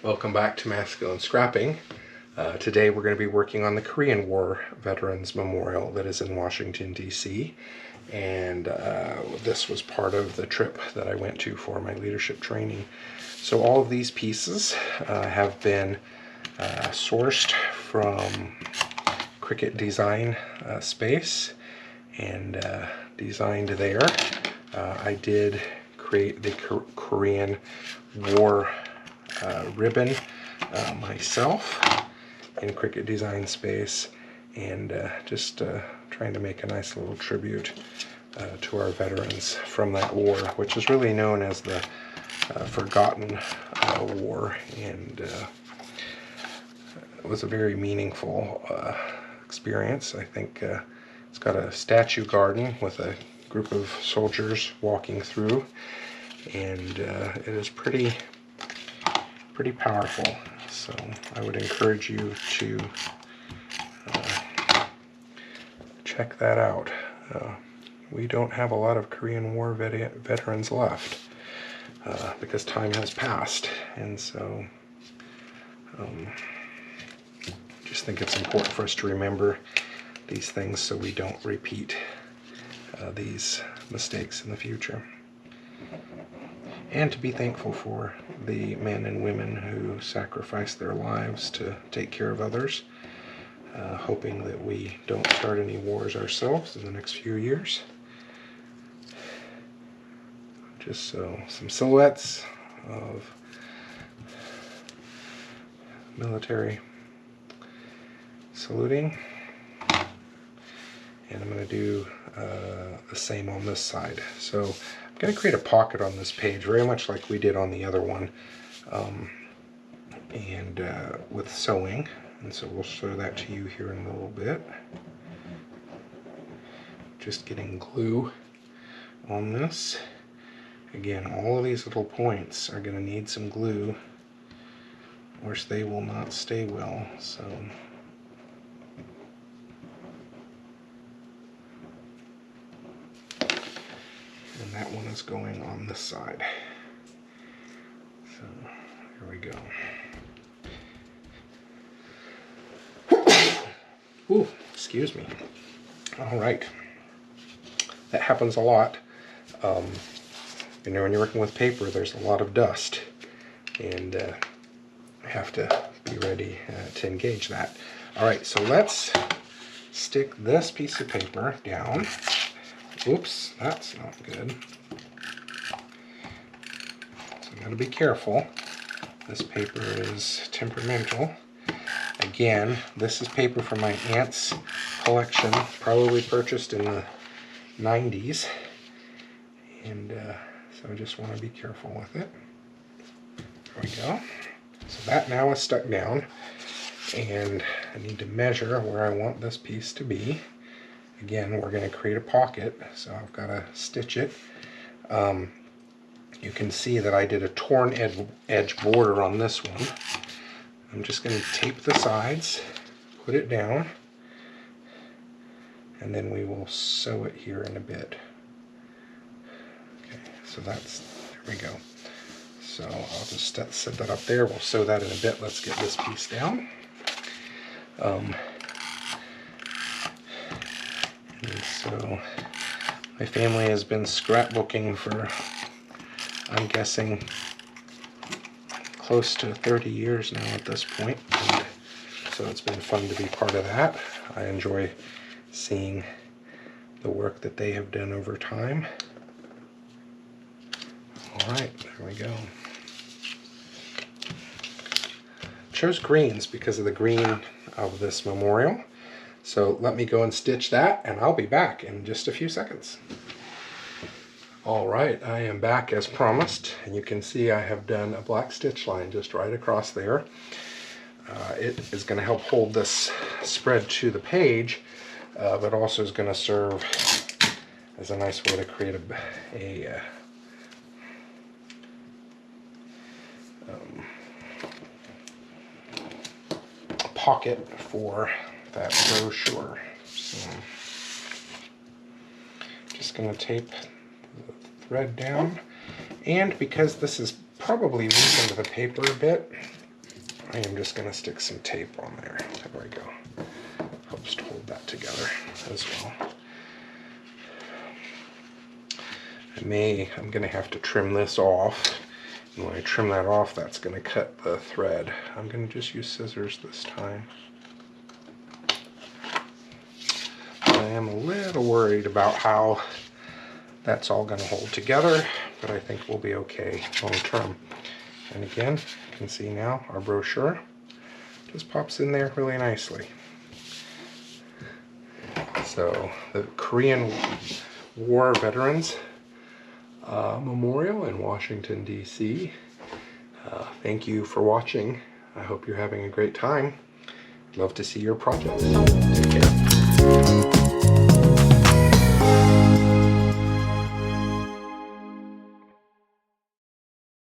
Welcome back to Masculine Scrapping. Today we're going to be working on the Korean War Veterans Memorial that is in Washington, D.C. And this was part of the trip that I went to for my leadership training. So all of these pieces have been sourced from Cricut Design Space and designed there. I did create the Korean War ribbon myself in Cricut Design Space, and just trying to make a nice little tribute to our veterans from that war, which is really known as the Forgotten War, and it was a very meaningful experience. I think it's got a statue garden with a group of soldiers walking through, and it is pretty powerful. So I would encourage you to check that out. We don't have a lot of Korean War veterans left because time has passed, and so just think it's important for us to remember these things so we don't repeat these mistakes in the future. And to be thankful for the men and women who sacrificed their lives to take care of others, hoping that we don't start any wars ourselves in the next few years. Just so some silhouettes of military saluting. And I'm going to do the same on this side. So I'm going to create a pocket on this page, very much like we did on the other one, and with sewing. And so we'll show that to you here in a little bit. Just getting glue on this. Again, all of these little points are going to need some glue, or they will not stay well. So and that one is going on this side. So here we go. Ooh, excuse me. All right. That happens a lot. You know, when you're working with paper, there's a lot of dust, and have to be ready to engage that. All right, so let's stick this piece of paper down. Oops, that's not good. So I gotta be careful. This paper is temperamental. Again, this is paper from my aunt's collection, probably purchased in the 90s. And so I just want to be careful with it. There we go. So that now is stuck down, and I need to measure where I want this piece to be. Again, we're going to create a pocket, so I've got to stitch it. You can see that I did a torn edge border on this one. I'm just going to tape the sides, put it down, and then we will sew it here in a bit. Okay, so that's, there we go. So I'll just set that up there. We'll sew that in a bit. Let's get this piece down. And so my family has been scrapbooking for, I'm guessing, close to 30 years now at this point. And so it's been fun to be part of that. I enjoy seeing the work that they have done over time. All right, there we go. Chose greens because of the green of this memorial. So let me go and stitch that, and I'll be back in just a few seconds. All right, I am back as promised, and you can see I have done a black stitch line just right across there. It is going to help hold this spread to the page, but also is going to serve as a nice way to create a pocket for that brochure. So just going to tape the thread down. And because this is probably weakened the paper a bit, I am just going to stick some tape on there. There we go. Helps to hold that together as well. I'm going to have to trim this off. And when I trim that off, that's going to cut the thread. I'm going to just use scissors this time. I am a little worried about how that's all going to hold together, but I think we'll be okay long term. And again, you can see now our brochure just pops in there really nicely. So the Korean War Veterans Memorial in Washington, D.C. Thank you for watching. I hope you're having a great time. Love to see your projects.